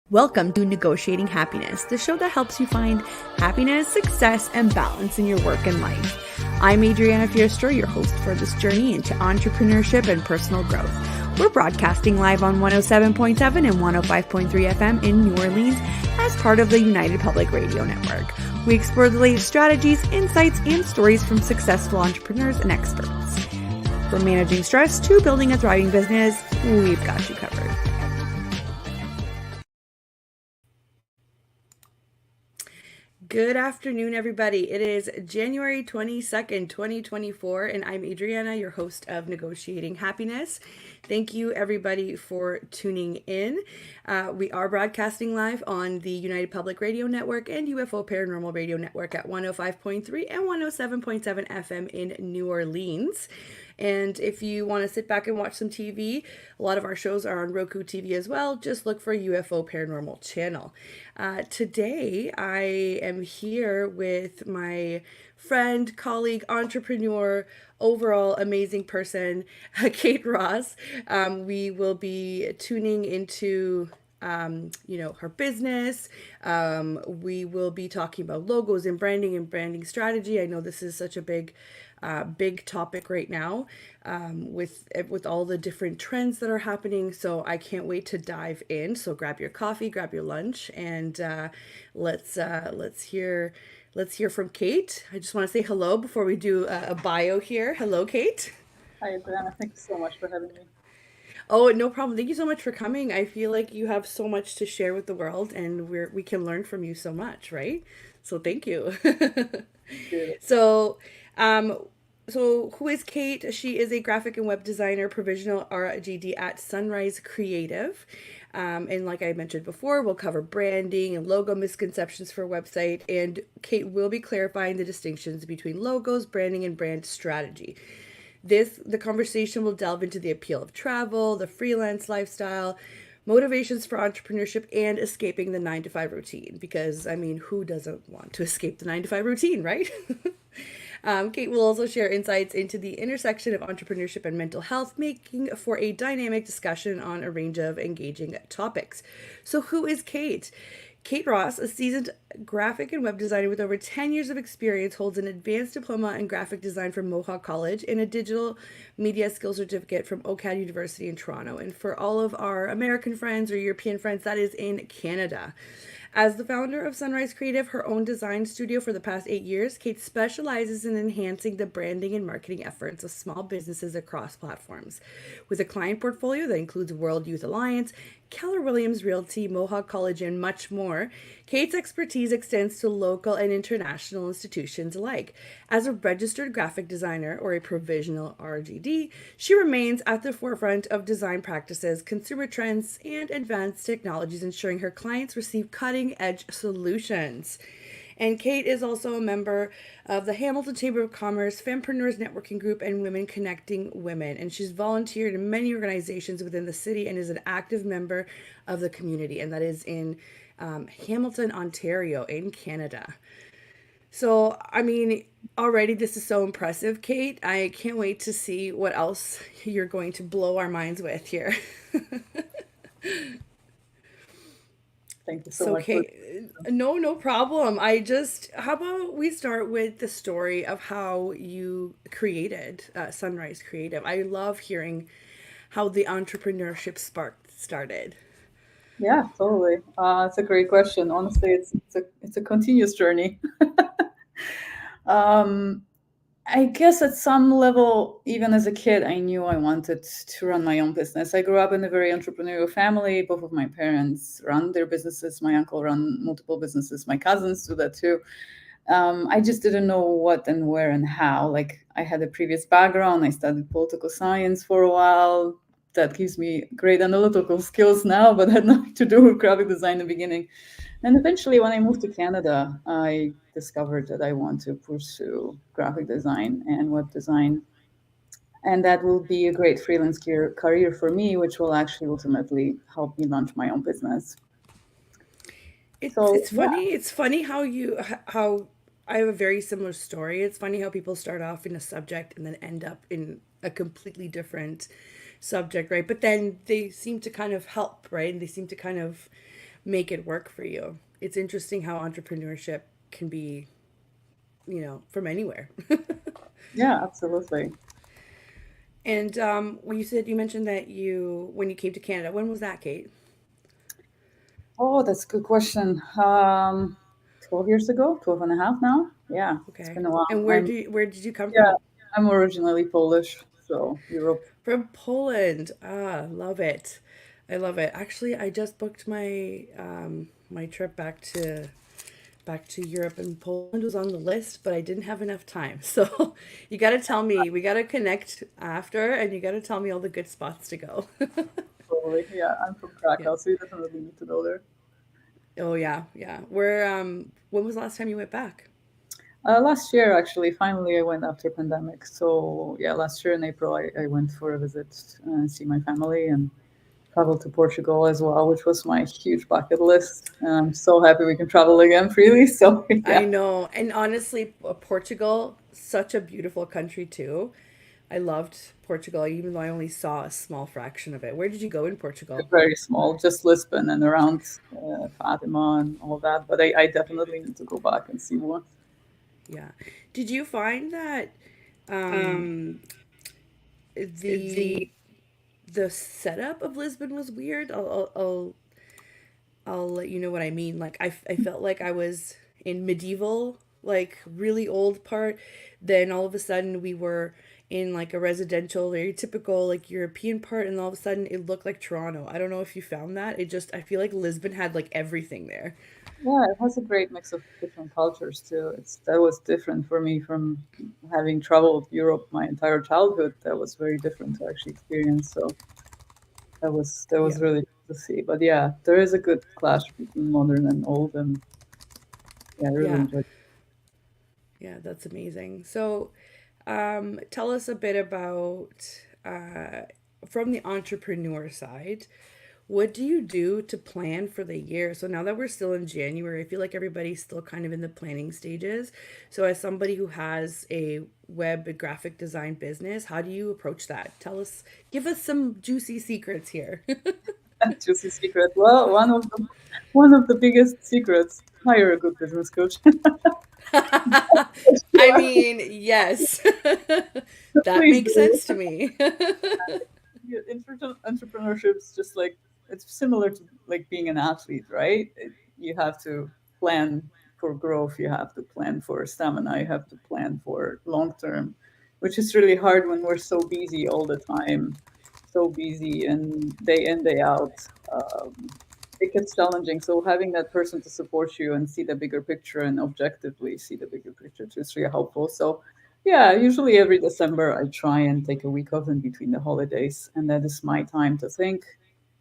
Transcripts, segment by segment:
Welcome to Negotiating Happiness, the show that helps you find happiness, success, and balance in your work and life. I'm Adriana Fierster, your host for this journey into entrepreneurship and personal growth. We're broadcasting live on 107.7 and 105.3 FM in New Orleans as part of the United Public Radio Network. We explore the latest strategies, insights, and stories from successful entrepreneurs and experts. From managing stress to building a thriving business, we've got you covered. Good afternoon, everybody. It is January 22nd, 2024, and I'm Adriana, your host of Negotiating Happiness. Thank you, everybody, for tuning in. We are broadcasting live on the United Public Radio Network and UFO Paranormal Radio Network at 105.3 and 107.7 FM in New Orleans. And if you want to sit back and watch some TV, a lot of our shows are on Roku TV as well. Just look for UFO Paranormal channel. Today, I am here with my friend, colleague, entrepreneur, overall amazing person, Kate Ross. We will be tuning into her business. We will be talking about logos and branding strategy. I know this is such a big topic right now, with all the different trends that are happening. So I can't wait to dive in. So grab your coffee, grab your lunch, and let's hear from Kate. I just want to say hello before we do a bio here. Hello, Kate. Hi, Adriana. Thank you so much for having me. Oh, no problem. Thank you so much for coming. I feel like you have so much to share with the world, and we can learn from you so much, right? So thank you. So, who is Kate? She is a graphic and web designer, Provisional RGD at Sunrise Creative. And like I mentioned before, we'll cover branding and logo misconceptions for a website. And Kate will be clarifying the distinctions between logos, branding, and brand strategy. The conversation will delve into the appeal of travel, the freelance lifestyle, motivations for entrepreneurship, and escaping the 9-to-5 routine. Because, I mean, who doesn't want to escape the 9-to-5 routine, right? Kate will also share insights into the intersection of entrepreneurship and mental health, making for a dynamic discussion on a range of engaging topics. So who is Kate? Kate Ross, a seasoned graphic and web designer with over 10 years of experience, holds an advanced diploma in graphic design from Mohawk College and a digital media skills certificate from OCAD University in Toronto. And for all of our American friends or European friends, that is in Canada. As the founder of Sunrise Creative, her own design studio for the past 8 years, Kate specializes in enhancing the branding and marketing efforts of small businesses across platforms. With a client portfolio that includes World Youth Alliance, Keller Williams Realty, Mohawk College, and much more, Kate's expertise extends to local and international institutions alike. As a registered graphic designer, or a provisional RGD, she remains at the forefront of design practices, consumer trends, and advanced technologies, ensuring her clients receive cutting-edge solutions. And Kate is also a member of the Hamilton Chamber of Commerce, Fempreneurs Networking Group, and Women Connecting Women. And she's volunteered in many organizations within the city and is an active member of the community. And that is in Hamilton, Ontario, in Canada. So, I mean, already this is so impressive, Kate. I can't wait to see what else you're going to blow our minds with here. Thank you so much. Kate, no problem. How about we start with the story of how you created Sunrise Creative? I love hearing how the entrepreneurship spark started. Yeah, totally. It's a great question. Honestly, it's a continuous journey. I guess at some level, even as a kid, I knew I wanted to run my own business. I grew up in a very entrepreneurial family. Both of my parents run their businesses. My uncle ran multiple businesses. My cousins do that too. I just didn't know what and where and how. Like, I had a previous background. I studied political science for a while. That gives me great analytical skills now, but had nothing to do with graphic design in the beginning. And eventually, when I moved to Canada, I discovered that I want to pursue graphic design and web design. And that will be a great freelance career for me, which will actually ultimately help me launch my own business. It's So, it's yeah. funny. It's funny how I have a very similar story. It's funny how people start off in a subject and then end up in a completely different subject, right? But then they seem to kind of help, right? And they seem to kind of make it work for you. It's interesting how entrepreneurship can be, from anywhere. Yeah, absolutely. And when you mentioned that when you came to Canada, when was that, Kate? Oh, that's a good question. 12 years ago, 12 and a half now. Yeah, it's Okay. been a while. And where did you come Yeah, from? I'm originally Polish, so Europe. From Poland. Ah, love it. I love it. Actually, I just booked my trip back to Europe, and Poland was on the list, but I didn't have enough time. So you got to tell me. We got to connect after, and you got to tell me all the good spots to go. Totally. Yeah, I'm from Yeah. Krakow, so you definitely need to go there. Oh yeah, yeah. When was the last time you went back? Last year, actually, finally, I went after pandemic. So yeah, last year in April, I went for a visit and see my family and traveled to Portugal as well, which was my huge bucket list. And I'm so happy we can travel again freely. So I yeah, know. And honestly, Portugal, such a beautiful country too. I loved Portugal, even though I only saw a small fraction of it. Where did you go in Portugal? very small, just Lisbon and around Fatima and all that. But I definitely need to go back and see more. Yeah. Did you find that um, Um, the the the setup of Lisbon was weird? I'll let you know what I mean. Like I felt like I was in medieval, like really old part. Then all of a sudden we were in like a residential, very typical like European part, and all of a sudden it looked like Toronto. I don't know if you found that. I feel like Lisbon had like everything there. Yeah, it has a great mix of different cultures too. That was different for me from having traveled Europe my entire childhood. That was very different to actually experience. So that was Yeah. really cool to see. But yeah, there is a good clash between modern and old, and yeah, I really Yeah. enjoyed. Yeah, that's amazing. So, tell us a bit about from the entrepreneur side. What do you do to plan for the year? So now that we're still in January, I feel like everybody's still kind of in the planning stages. So as somebody who has a web and graphic design business, how do you approach that? Give us some juicy secrets here. Juicy secret. Well, one of the biggest secrets: hire a good business coach. I Sure. mean, yes. That Please makes do. sense to me. Yeah, entrepreneurship's just like it's similar to like being an athlete, right? You have to plan for growth, you have to plan for stamina, you have to plan for long term, which is really hard when we're so busy all the time, so busy and day in day out. It gets challenging. So having that person to support you and see the bigger picture and objectively see the bigger picture too is really helpful. So yeah, usually every December I try and take a week off in between the holidays, and that is my time to think,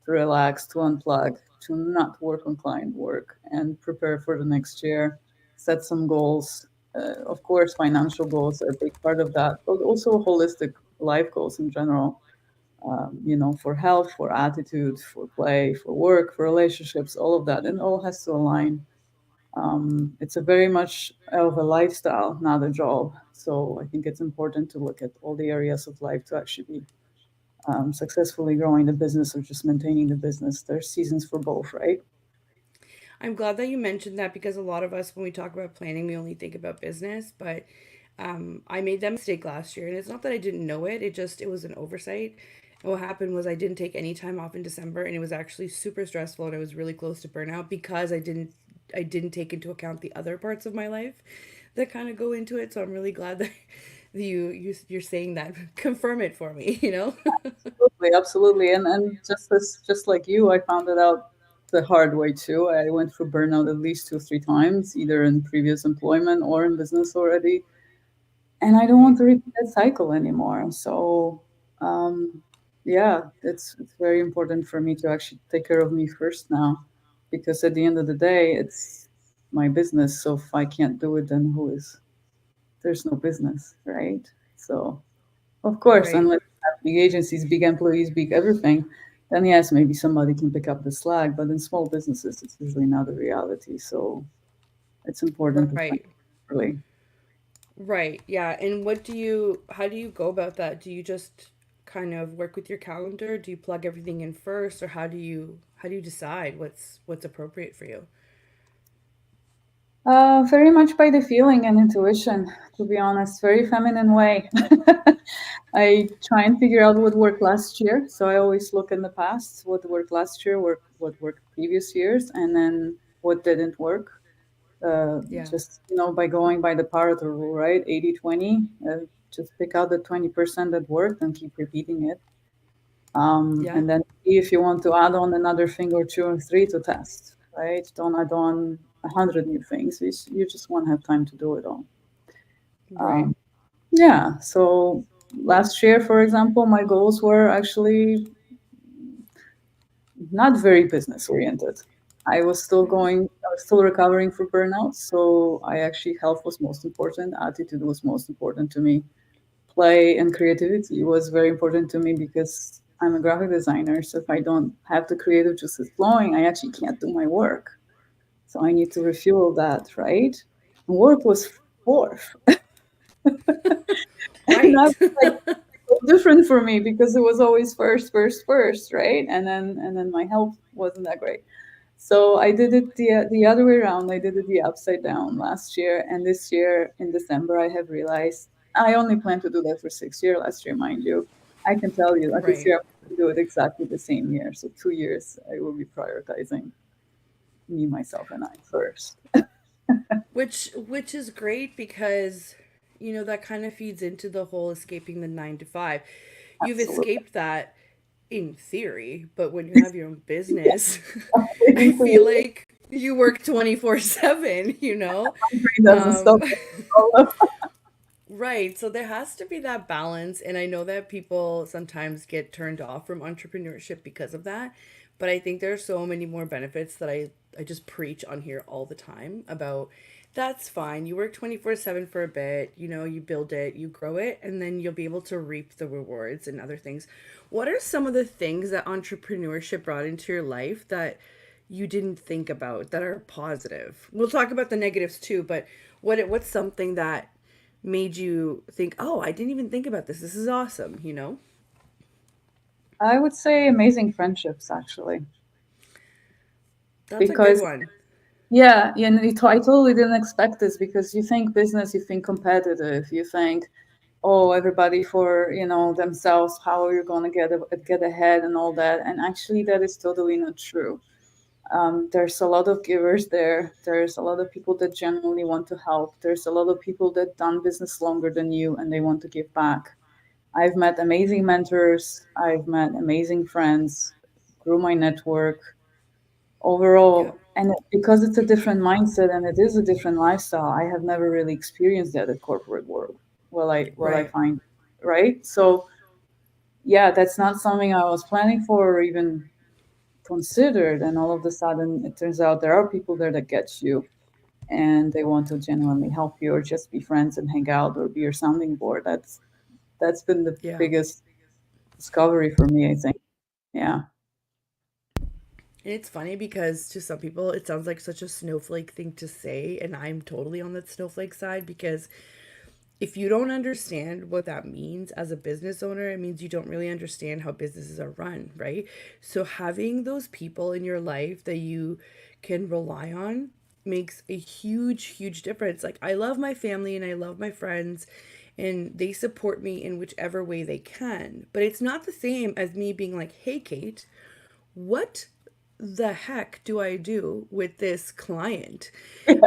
to relax, to unplug, to not work on client work, and prepare for the next year. Set some goals. Of course, financial goals are a big part of that, but also holistic life goals in general. For health, for attitude, for play, for work, for relationships, all of that, and all has to align. It's a very much of a lifestyle, not a job. So I think it's important to look at all the areas of life to actually be successfully growing the business or just maintaining the business. There's seasons for both, right? I'm glad that you mentioned that because a lot of us, when we talk about planning, we only think about business. But I made that mistake last year, and it's not that I didn't know it; it was an oversight. And what happened was I didn't take any time off in December, and it was actually super stressful, and I was really close to burnout because I didn't take into account the other parts of my life that kind of go into it. So I'm really glad that you're saying that. Confirm it for me, you know? Absolutely, absolutely. And just like you, I found it out the hard way too. I went through burnout at least 2 or 3 times, either in previous employment or in business already. And I don't want Right. to repeat that cycle anymore. So, um, yeah, it's very important for me to actually take care of me first now, because at the end of the day, it's my business. So if I can't do it, then who is? There's no business, right? So, of course, Right. unless you have big agencies, big employees, big everything, then yes, maybe somebody can pick up the slack. But in small businesses, it's usually not a reality. So it's important to plan Right. early. Right. Yeah. And how do you go about that? Do you just kind of work with your calendar? Do you plug everything in first, or how do you decide what's appropriate for you? Very much by the feeling and intuition, to be honest, very feminine way. I try and figure out what worked last year. So I always look in the past, what worked last year, what worked previous years, and then what didn't work. Yeah. Just, by going by the Pareto rule, right? 80/20. Just pick out the 20% that worked and keep repeating it. Yeah. And then see if you want to add on another thing or two or three to test, right? Don't add on 100 new things. You just won't have time to do it all. Right. Um, yeah. So last year, for example, my goals were actually not very business oriented. I was still recovering from burnout. So I actually, health was most important. Attitude was most important to me. Play and creativity was very important to me because I'm a graphic designer. So if I don't have the creative juices flowing, I actually can't do my work. So I need to refuel that, right? And work was fourth. And Right. that's like so different for me because it was always first, first, first, right? And then my health wasn't that great. So I did it the other way around. I did it the upside down last year, and this year in December I have realized I only plan to do that for 6 years. Last year, mind you, I can tell you that this Right. year I'm going to do it exactly the same year. So 2 years I will be prioritizing me, myself, and I first. Which is great because that kind of feeds into the whole escaping the 9 to 5. You've Absolutely. escaped that in theory, but when you have your own Yeah, business, I according to feel you, like you work 24/7, you know? my brain doesn't Um stop. All of Right. So there has to be that balance. And I know that people sometimes get turned off from entrepreneurship because of that. But I think there are so many more benefits that I just preach on here all the time about that's fine. You work 24/7 for a bit, you build it, you grow it, and then you'll be able to reap the rewards and other things. What are some of the things that entrepreneurship brought into your life that you didn't think about that are positive? We'll talk about the negatives too, but what's something that made you think, "Oh, I didn't even think about this. This is awesome?" I would say amazing friendships, actually, That's a good because one. yeah, and I totally didn't expect this because you think business, you think competitive, you think, oh, everybody for themselves, how are you going to get ahead and all that, and actually that is totally not true. There's a lot of givers there. There's a lot of people that genuinely want to help. There's a lot of people that done business longer than you and they want to give back. I've met amazing mentors. I've met amazing friends, grew my network Yep. overall. And because it's a different mindset and it is a different lifestyle, I have never really experienced that at corporate world. Well, I Right. find, right? So yeah, that's not something I was planning for or even considered. And all of a sudden, it turns out there are people there that get you and they want to genuinely help you or just be friends and hang out or be your sounding board. That's been the Yeah. biggest discovery for me, I think. Yeah, And it's funny because to some people it sounds like such a snowflake thing to say, and I'm totally on that snowflake side because if you don't understand what that means as a business owner, it means you don't really understand how businesses are run, right? So having those people in your life that you can rely on makes a huge, huge difference. Like I love my family and I love my friends and they support me in whichever way they can. But it's not the same as me being like, "Hey Kate, what the heck do I do with this client?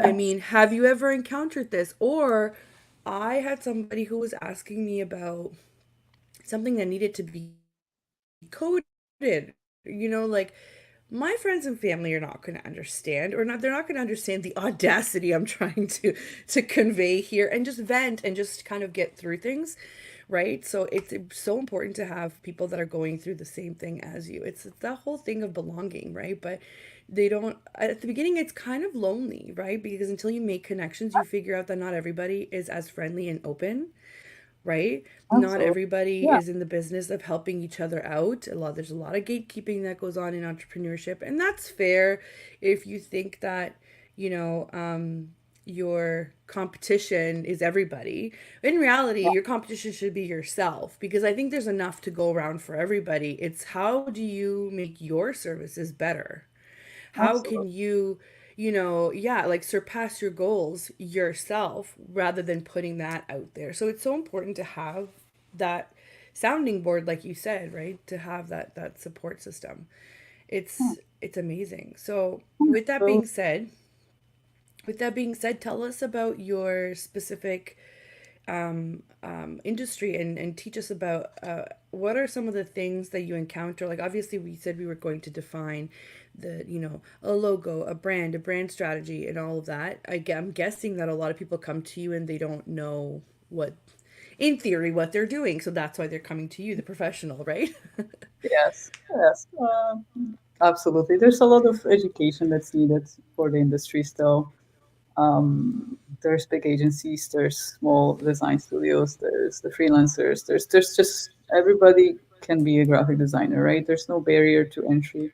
I mean, have you ever encountered this?" Or I had somebody who was asking me about something that needed to be coded. Like my friends and family are not going to understand or not they're not going to understand the audacity I'm trying to convey here and just vent and just kind of get through things, right? So it's so important to have people that are going through the same thing as you. It's that whole thing of belonging, right? But they don't at the beginning it's kind of lonely, right? Because until you make connections you figure out that not everybody is as friendly and open, right? Not absolutely. everybody Yeah, is in the business of helping each other out. There's a lot of gatekeeping that goes on in entrepreneurship, and that's fair if you think that, you know, um, your competition is everybody. In reality, your competition should be yourself because I think there's enough to go around for everybody. It's how do you make your services better? How Absolutely. can you, yeah, like surpass your goals yourself rather than putting that out there? So it's so important to have that sounding board, like you said, right? To have that support system. Yeah. It's amazing. So Yeah. So with that being said, tell us about your specific industry and teach us about what are some of the things that you encounter. Like obviously, we said we were going to define a logo, a brand strategy, and all of that. I'm guessing that a lot of people come to you and they don't know what, in theory, what they're doing. So that's why they're coming to you, the professional, right? yes, yes, absolutely. There's a lot of education that's needed for the industry still. There's big agencies, there's small design studios, there's the freelancers, there's just everybody can be a graphic designer, right? There's no barrier to entry,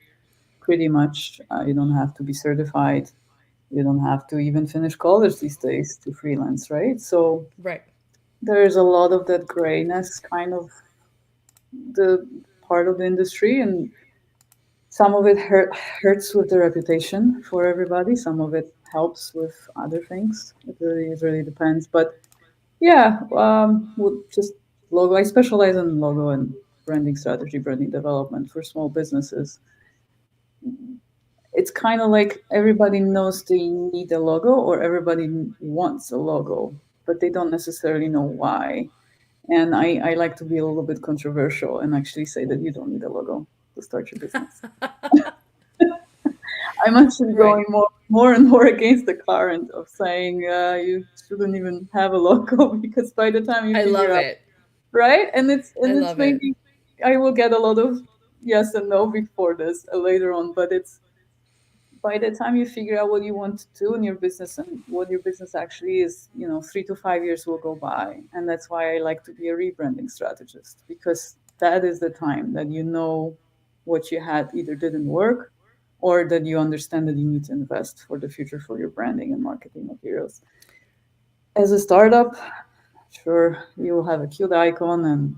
pretty much. You don't have to be certified. You don't have to even finish college these days to freelance, right? So Right. there's a lot of that grayness kind of the part of the industry, and some of it hurts with the reputation for everybody. Some of it helps with other things. It really depends. But yeah, just logo. I specialize in logo and branding strategy, branding development for small businesses. It's kind of like everybody knows they need a logo or everybody wants a logo, but they don't necessarily know why. And I like to be a little bit controversial and actually say that you don't need a logo to start your business. I'm actually Right. going more and more against the current of saying you shouldn't even have a logo because by the time you I figure love out, it. right, and I it's love it. maybe I will get a lot of yes and no before this later on, but it's by the time you figure out what you want to do in your business and what your business actually is, 3 to 5 years will go by. And that's why I like to be a rebranding strategist, because that is the time that you know what you had either didn't work or that you understand that you need to invest for the future for your branding and marketing materials. As a startup, sure, you will have a cute icon and,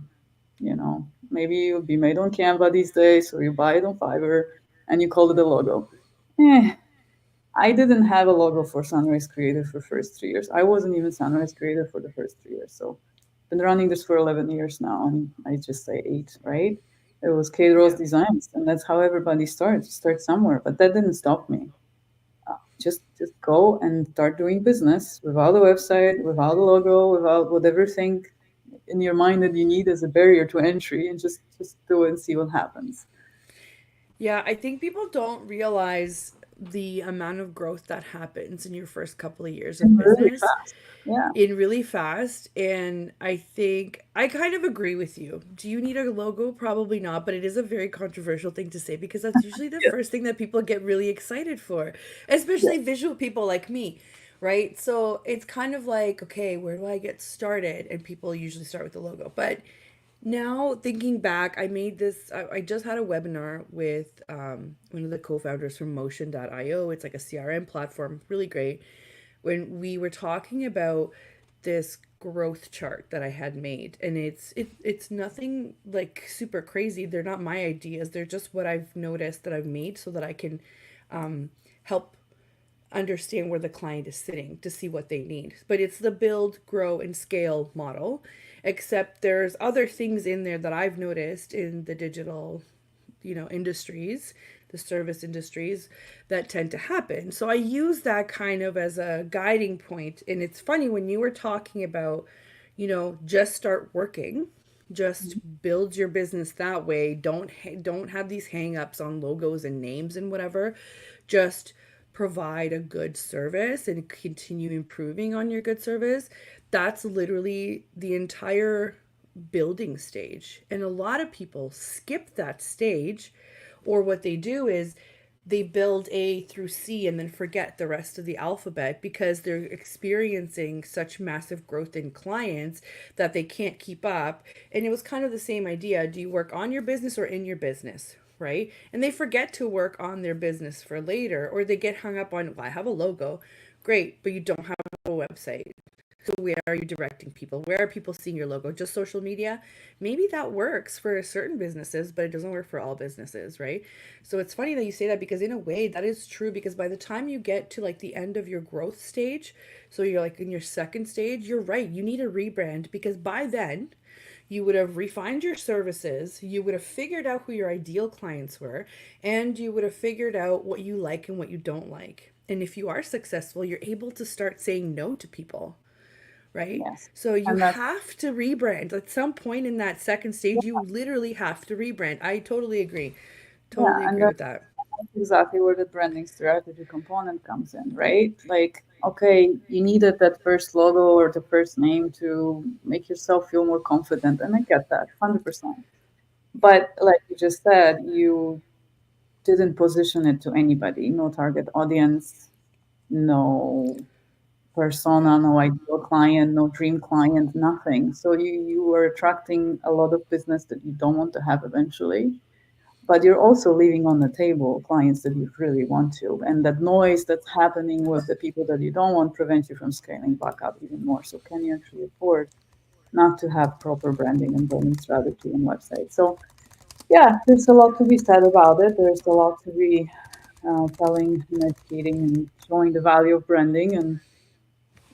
maybe you'll be made on Canva these days or you buy it on Fiverr and you call it a logo. Eh, I didn't have a logo for Sunrise Creative for first 3 years. I wasn't even Sunrise Creative for the first 3 years. So been running this for 11 years now, and I just say 8, right? It was Kate Rose Yeah. Designs, and that's how everybody starts. You start somewhere, but that didn't stop me. Just go and start doing business without a website, without a logo, without whatever thing in your mind that you need as a barrier to entry, and just do it and see what happens. Yeah, I think people don't realize the amount of growth that happens in your first couple of years of And really business fast. Yeah. in really fast. And I think I kind of agree with you. Do you need a logo? Probably not, but it is a very controversial thing to say because that's usually the Yes. first thing that people get really excited for, Yes. especially visual people like me, right? So it's kind of like, okay, where do I get started? And people usually start with the logo. But now thinking back, I just had a webinar with one of the co-founders from Motion.io. It's like a CRM platform, really great. When we were talking about this growth chart that I had made, and it's nothing like super crazy. They're not my ideas. They're just what I've noticed that I've made so that I can help understand where the client is sitting to see what they need. But it's the build, grow, and scale model, except there's other things in there that I've noticed in the digital, industries, the service industries that tend to happen. So I use that kind of as a guiding point. And it's funny when you were talking about, just start working, just build your business that way. Don't have these hang-ups on logos and names and whatever. Just provide a good service and continue improving on your good service. That's literally the entire building stage. And a lot of people skip that stage, or what they do is they build A through C and then forget the rest of the alphabet because they're experiencing such massive growth in clients that they can't keep up. And it was kind of the same idea. Do you work on your business or in your business? Right? And they forget to work on their business for later, or they get hung up on, well, I have a logo. Great, but you don't have a website. So where are you directing people? Where are people seeing your logo? Just social media? Maybe that works for certain businesses, but it doesn't work for all businesses, right? So it's funny that you say that because in a way that is true because by the time you get to like the end of your growth stage, so you're like in your second stage, you're right. You need a rebrand because by then you would have refined your services, you would have figured out who your ideal clients were, and you would have figured out what you like and what you don't like. And if you are successful, you're able to start saying no to people, right? Yes. So you And that's, have to rebrand. At some point in that second stage, you literally have to rebrand. I totally agree. yeah, Totally and agree with that. that's exactly where the branding strategy component comes in, right? Like, okay, you needed that first logo or the first name to make yourself feel more confident. And I get that 100%. Yeah. But like you just said, you didn't position it to anybody, no target audience, no Yeah. persona, no ideal client, no dream client, nothing. So you were attracting a lot of business that you don't want to have eventually, but you're also leaving on the table clients that you really want to. And that noise that's happening with the people that you don't want prevents you from scaling back up even more. So can you actually afford not to have proper branding and branding strategy and website? So yeah, there's a lot to be said about it. There's a lot to be telling and educating and showing the value of branding. And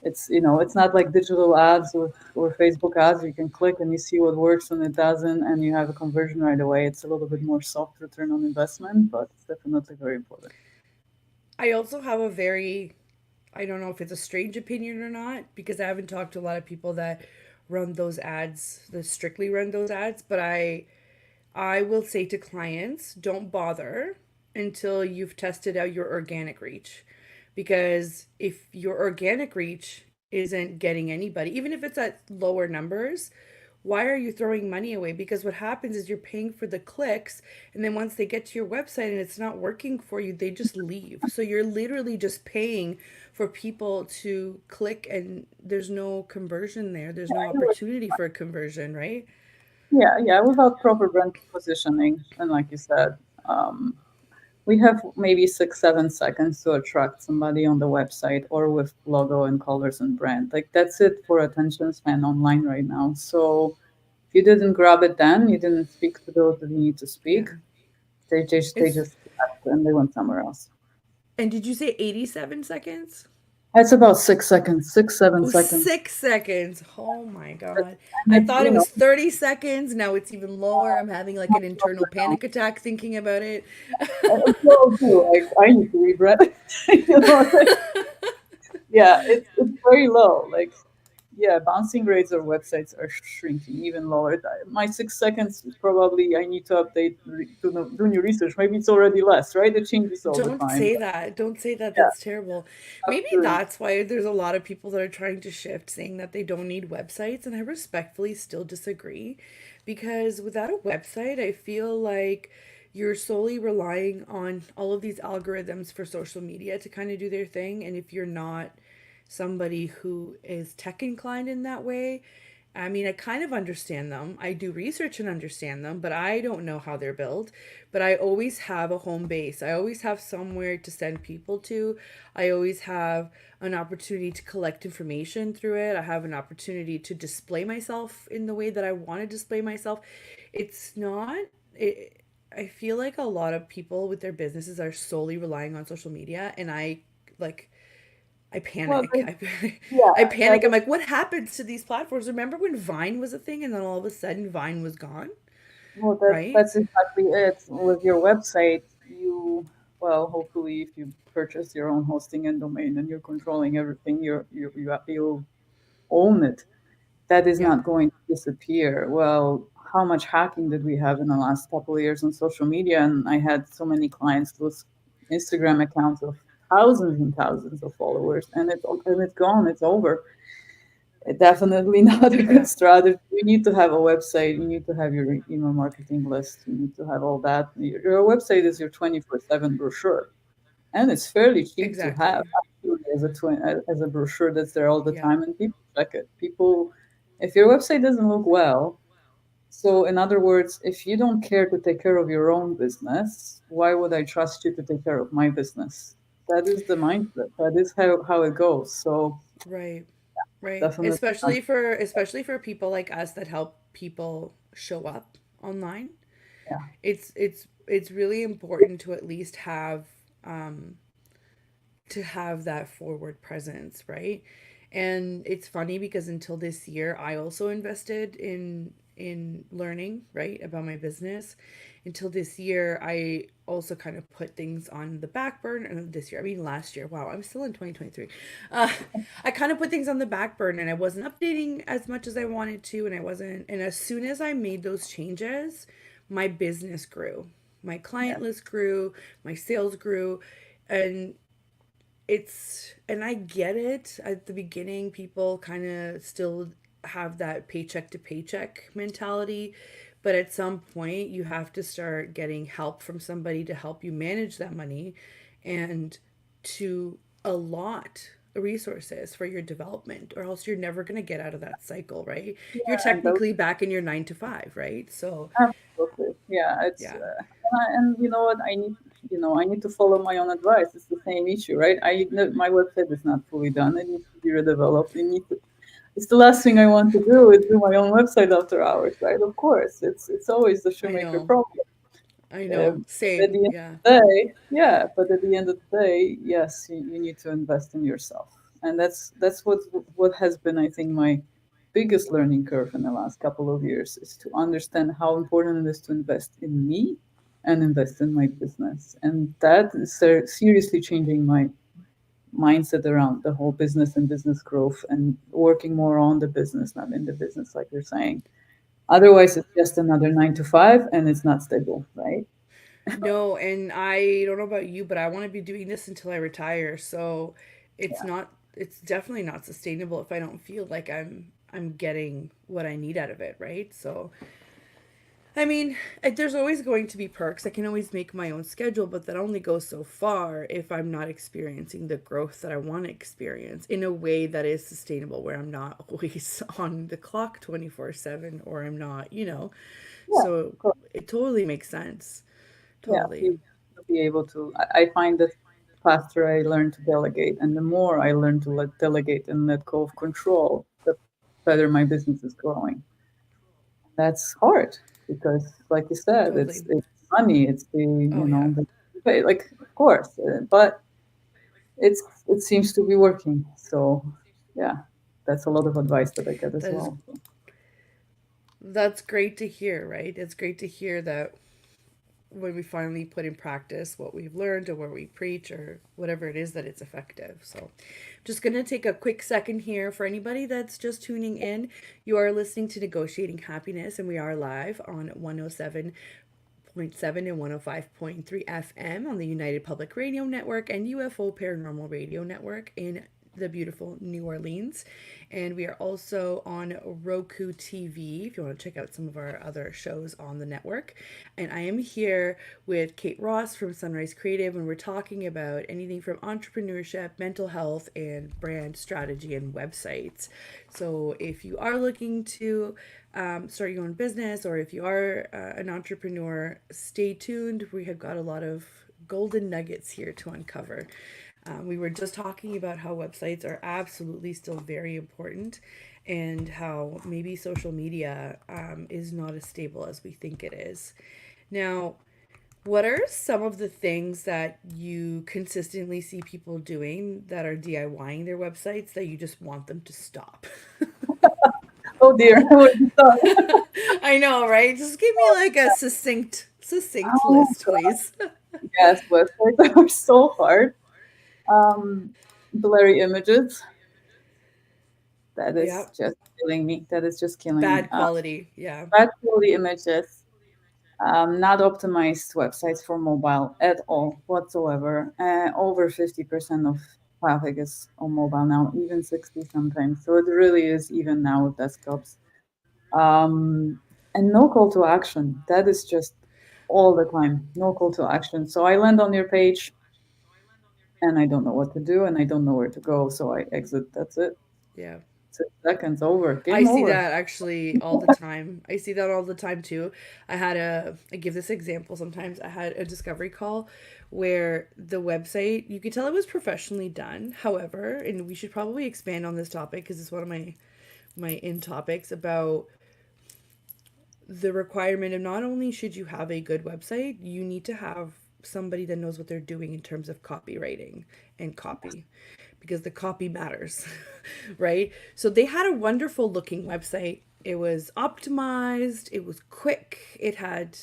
it's not like digital ads or Facebook ads. You can click and you see what works and it doesn't, and you have a conversion right away. It's a little bit more soft return on investment, but it's definitely very important. I also have a very, I don't know if it's a strange opinion or not, because I haven't talked to a lot of people that run those ads, that strictly run those ads, but I will say to clients, don't bother until you've tested out your organic reach. Because if your organic reach isn't getting anybody, even if it's at lower numbers, why are you throwing money away? Because what happens is you're paying for the clicks, and then once they get to your website and it's not working for you, they just leave. So you're literally just paying for people to click, and there's no conversion there. There's no opportunity for a conversion, right? Yeah, yeah, without proper brand positioning, and like you said, we have maybe 6, 7 seconds to attract somebody on the website or with logo and colors and brand. Like that's it for attention span online right now. So if you didn't grab it then, you didn't speak to those that you need to Yeah. speak. They just left and they went somewhere else. And did you say 87 seconds? That's about 6 seconds, six, seven Oh, seconds. 6 seconds. Oh my God. And I it's, thought it was 30 seconds. Now it's even lower. I'm having like an internal now, panic attack thinking about it. we all do. Like I need to read Reddit. you know, yeah, it's very low. Like yeah, bouncing rates of websites are shrinking even lower. My 6 seconds is probably I need to update do new research. Maybe it's already less, right? It changes all the Don't time. say But that. Don't say that. yeah, That's terrible. Maybe absolutely. that's why there's a lot of people that are trying to shift, saying that they don't need websites. And I respectfully still disagree because without a website, I feel like you're solely relying on all of these algorithms for social media to kind of do their thing. And if you're not somebody who is tech inclined in that way, I mean, I kind of understand them. I do research and understand them, but I don't know how they're built. But I always have a home base. I always have somewhere to send people to. I always have an opportunity to collect information through it. I have an opportunity to display myself in the way that I want to display myself. It's not, it, I feel like a lot of people with their businesses are solely relying on social media, and like, I Well, panic. yeah, I yeah, panic. I'm like, what happens to these platforms? Remember when Vine was a thing and then all of a sudden Vine was gone, well, right? that's exactly it. With your website, well, hopefully, if you purchase your own hosting and domain and you're controlling everything, you own it. That is Yeah, not going to disappear. Well, how much hacking did we have in the last couple of years on social media? And I had so many clients lose Instagram accounts of thousands and thousands of followers, and it's gone. It's over. Definitely not a good yeah, strategy. You need to have a website. You need to have your email marketing list. You need to have all that. Your website is your 24/7 brochure, and it's fairly cheap to have exactly. actually as a brochure that's there all the Yeah, time, and people check it. People, if your website doesn't look well, so in other words, if you don't care to take care of your own business, why would I trust you to take care of my business? That is the mindset. That is how it goes. So Right. Right. Definitely not. Especially for people like us that help people show up online. Yeah. It's really important to at least um have that forward presence, right? And it's funny because until this year, I also invested in learning, right, about my business. Until this year, I also kind of put things on the back burner. And this year, I mean last year. Wow, I'm still in 2023. Uh, I kind of put things on the back burner, and I wasn't updating as much as I wanted to, and I wasn't. And as soon as I made those changes, my business grew, my Yeah. client list grew, my sales grew, and and I get it. At the beginning, people kind of still have that paycheck to paycheck mentality, but at some point you have to start getting help from somebody to help you manage that money and to allot resources for your development, or else you're never going to get out of that cycle, right? You're Yeah. And those, technically back in your 9 to 5, right? So, absolutely. Yeah. yeah. And you know what? I need to follow my own advice. It's the same issue, right? My website is not fully done. It needs to be redeveloped. It's the last thing I want to do is do my own website after hours, right? Of course, it's always the I shoemaker know. problem. I know. Um, at Same. the end Yeah. of the day, yeah, but at the end of the day, yes, you need to invest in yourself, and that's what has been, I think, my biggest learning curve in the last couple of years is to understand how important it is to invest in me and invest in my business, and that is seriously changing my mindset around the whole business and business growth and working more on the business, not in the business, like you're saying. Otherwise, it's just another 9 to 5 and it's not stable, right? No, and I don't know about you, but I want to be doing this until I retire. So it's definitely not sustainable if I don't feel like I'm getting what I need out of it, right? So, I mean, there's always going to be perks. I can always make my own schedule, but that only goes so far if I'm not experiencing the growth that I want to experience in a way that is sustainable, where I'm not always on the clock 24/7, or I'm not, Yeah, So cool. it totally makes sense. Yeah, Totally. to be able to. I find that faster I learn to delegate, and the more I learn to let delegate and let go of control, the better my business is growing. That's hard because, like you said, Totally. it's money, it's Oh yeah. the pay, like of course, but it seems to be working. So yeah, that's a lot of advice that I get as That is well. that's great to hear, right? It's great to hear that when we finally put in practice what we've learned or what we preach or whatever it is, that it's effective. So just going to take a quick second here for anybody that's just tuning in. You are listening to Negotiating Happiness, and we are live on 107.7 and 105.3 FM on the United Public Radio Network and UFO Paranormal Radio Network in the beautiful New Orleans. And we are also on Roku TV if you want to check out some of our other shows on the network. And I am here with Kate Ross from Sunrise Creative, and we're talking about anything from entrepreneurship, mental health, and brand strategy and websites. So if you are looking to start your own business, or if you are an entrepreneur, stay tuned. We have got a lot of golden nuggets here to uncover. We were just talking about how websites are absolutely still very important, and how maybe social media is not as stable as we think it is. Now, what are some of the things that you consistently see people doing that are DIYing their websites that you just want them to stop? Oh dear, where to start? I know, right? Just give me like a succinct Oh list, please. yes, websites are so hard. Blurry images. That is Yep. just killing me. That is just killing me. Bad quality. Yeah. Bad quality images. Not optimized websites for mobile at all whatsoever. Over 50% of traffic is on mobile now, even 60 sometimes. So it really is even now with desktops. Um, and no call to action. That is just all the time. No call to action. So I land on your page and I don't know what to do and I don't know where to go. So I exit. That's it. Yeah. 6 seconds over, I game see over. that actually all the time. I see that all the time too. I give this example sometimes. I had a discovery call where the website, you could tell it was professionally done. However, and we should probably expand on this topic because it's one of my in topics about the requirement of not only should you have a good website, you need to have somebody that knows what they're doing in terms of copywriting and copy because the copy matters, right? So they had a wonderful looking website. It was optimized, it was quick, it had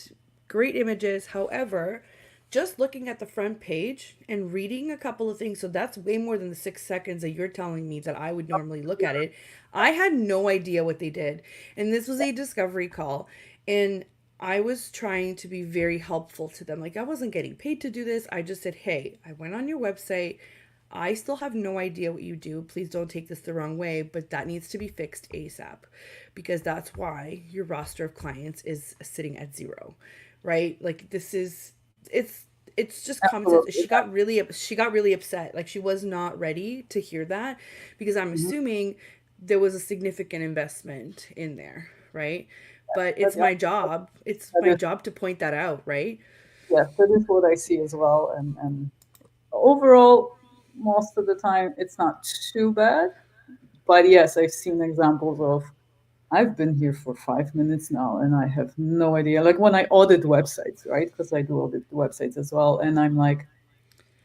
great images. However, just looking at the front page and reading a couple of things, so that's way more than the 6 seconds that you're telling me that I would normally look at it. I had no idea what they did. And this was a discovery call. And I was trying to be very helpful to them. Like, I wasn't getting paid to do this. I just said, hey, I went on your website. I still have no idea what you do. Please don't take this the wrong way, but that needs to be fixed ASAP because that's why your roster of clients is sitting at zero, right? Like this is it's it's just common sense. Absolutely. She got really upset. Like she was not ready to hear that because I'm Mhm. assuming there was a significant investment in there, right? But But it's yeah, my job. It's that my is, job to point that out, right? yes, that is what I see as well. And overall, most of the time, it's not too bad. But yes, I've seen examples of I've been here for 5 minutes now and I have no idea. Like when I audit websites, right? Because I do audit websites as well. And I'm like,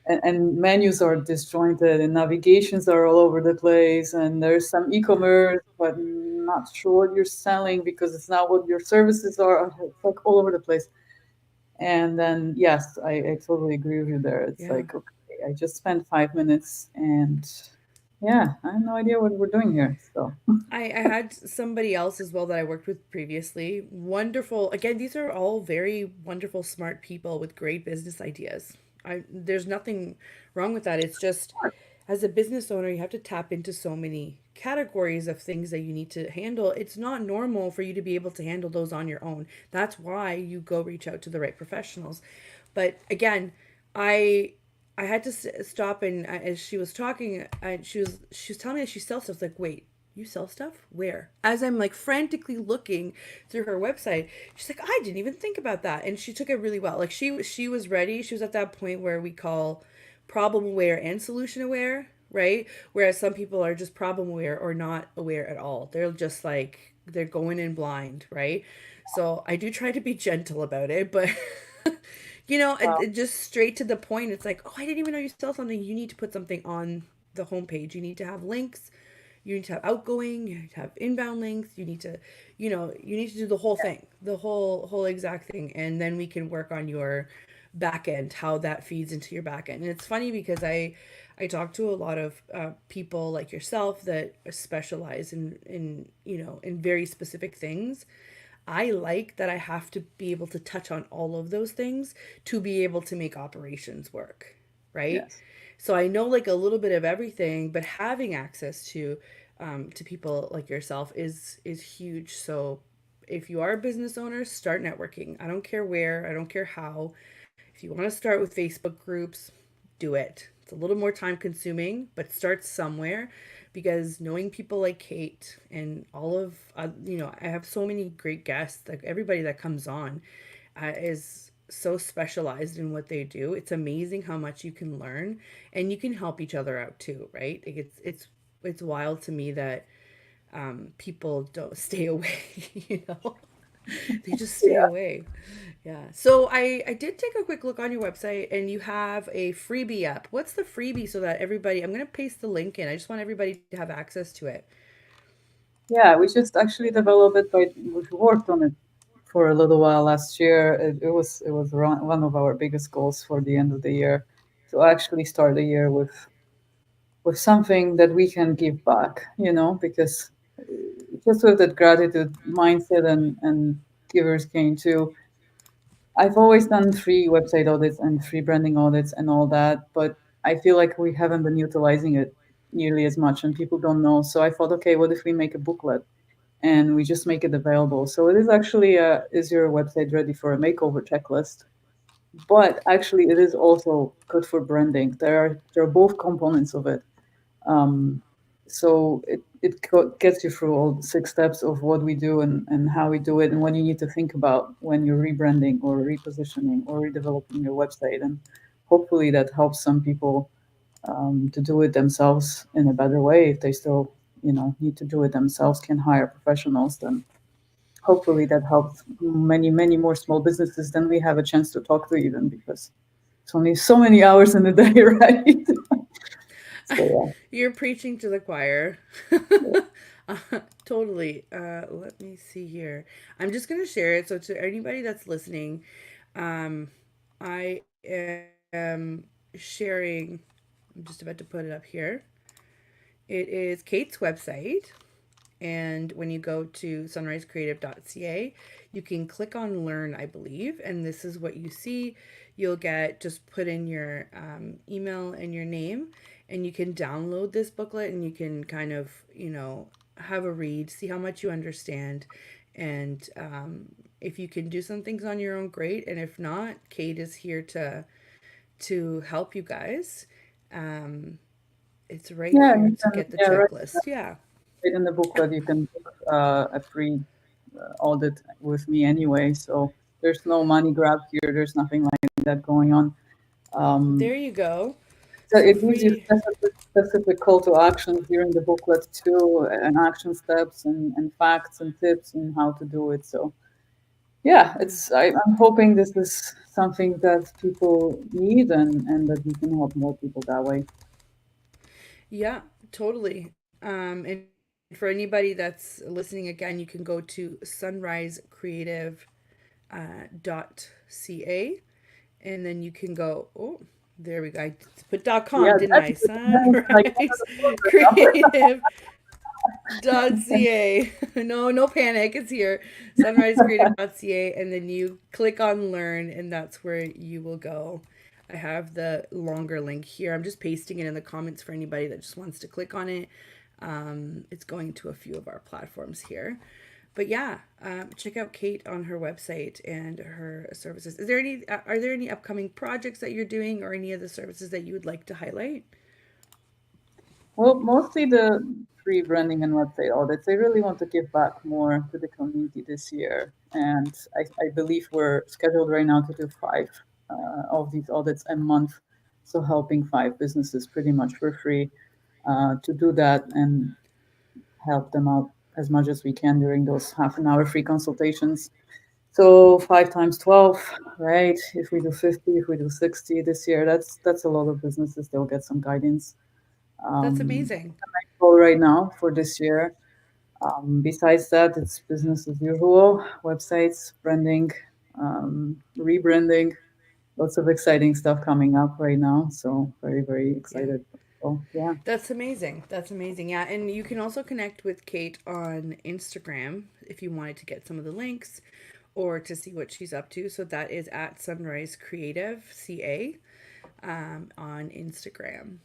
and menus are disjointed and navigations are all over the place. And there's some e commerce, but not sure what you're selling because it's not what your services are. It's like all over the place. And then, yes, I totally agree with you there. It's Yeah. like, okay, I just spent 5 minutes and yeah, I have no idea what we're doing here. So, I had somebody else as well that I worked with previously. Wonderful. Again, these are all very wonderful, smart people with great business ideas. There's nothing wrong with that. It's just as a business owner, you have to tap into so many categories of things that you need to handle. It's not normal for you to be able to handle those on your own. That's why you go reach out to the right professionals. But again, I I had to stop and as she was talking, she was telling me that she sells stuff. I was like, wait, you sell stuff? Where? As I'm like frantically looking through her website, she's like, I didn't even think about that, and she took it really well. Like she was ready. She was at that point where we call problem aware and solution aware, right? Whereas some people are just problem aware or not aware at all. They're just like they're going in blind, right? So I do try to be gentle about it, but it just straight to the point. It's like, oh, I didn't even know you sell something. You need to put something on the homepage. You need to have links. You need to have outgoing. You need to have inbound links. You need to, you need to do the whole thing, the whole exact thing, and then we can work on your back end, how that feeds into your back end. And it's funny because I talk to a lot of people like yourself that specialize in very specific things. I like that I have to be able to touch on all of those things to be able to make operations work, right? yes. So I know like a little bit of everything, but having access to people like yourself is huge. So if you are a business owner, start networking. I don't care where, I don't care how. If you want to start with Facebook groups, do it. It's a little more time consuming, but start somewhere because knowing people like Kate and all of, I have so many great guests. Like everybody that comes on is so specialized in what they do. It's amazing how much you can learn and you can help each other out too, right? Like it's wild to me that people don't stay away, you know? They just stay Yeah. away. Yeah. So I did take a quick look on your website and you have a freebie up. What's the freebie so that everybody, I'm going to paste the link in. I just want everybody to have access to it. Yeah, we just actually developed it we worked on it for a little while last year. It was one of our biggest goals for the end of the year to actually start the year with something that we can give back, because just with that gratitude mindset and givers gain too. I've always done free website audits and free branding audits and all that, but I feel like we haven't been utilizing it nearly as much and people don't know. So I thought, okay, what if we make a booklet and we just make it available? So it is actually is your website ready for a makeover checklist? But actually, it is also good for branding. There are both components of it. Um, So it gets you through all 6 steps of what we do and how we do it and what you need to think about when you're rebranding or repositioning or redeveloping your website. And hopefully that helps some people to do it themselves in a better way. If they still, need to do it themselves, can hire professionals, then hopefully that helps many, many more small businesses than we have a chance to talk to even because it's only so many hours in the day, right? So You're preaching to the choir. Totally. Let me see here. I'm just going to share it. So, to anybody that's listening, I am sharing, I'm just about to put it up here. It is Kate's website. And when you go to sunrisecreative.ca, you can click on learn, I believe. And this is what you see. You'll get, just put in your email and your name, and you can download this booklet and you can kind of, have a read, see how much you understand. And if you can do some things on your own, great. And if not, Kate is here to help you guys. Um, it's right yeah, here you to can, get the yeah, right, checklist. Yeah. right in the booklet you can book a free audit with me anyway. So there's no money grab here. There's nothing like that going on. Um, There you go. so So it gives you free. specific call to actions here in the booklet too, and action steps and facts and tips and how to do it. So yeah, I'm hoping this is something that people need and that we can help more people that way. Yeah, totally. And for anybody that's listening again, you can go to sunrisecreative.ca, and then you can go, oh, there we go. I put Yeah, .com, didn't that's I? like one of Sunrise the corporate numbers. Creative .ca. No, no panic. It's here. Sunrisecreative.ca, and then you click on learn, and that's where you will go. I have the longer link here. I'm just pasting it in the comments for anybody that just wants to click on it. It's going to a few of our platforms here. But yeah, check out Kate on her website and her services. Is there any? Are there any upcoming projects that you're doing, or any of the services that you would like to highlight? Well, mostly the free branding and website audits. I really want to give back more to the community this year. And I believe we're scheduled right now to do 5 of these audits a month. So helping 5 businesses pretty much for free to do that and help them out as much as we can during those half an hour free consultations. So 5 times 12, right? If we do 50, if we do 60 this year, that's a lot of businesses. They'll get some guidance. That's Um, amazing. goal right now for this year. Besides that, it's business as usual, websites, branding, rebranding, lots of exciting stuff coming up right now. So very, very Yeah. excited. So yeah. That's amazing. That's amazing. Yeah. And you can also connect with Kate on Instagram if you wanted to get some of the links or to see what she's up to. So that is at Sunrise Creative CA on Instagram.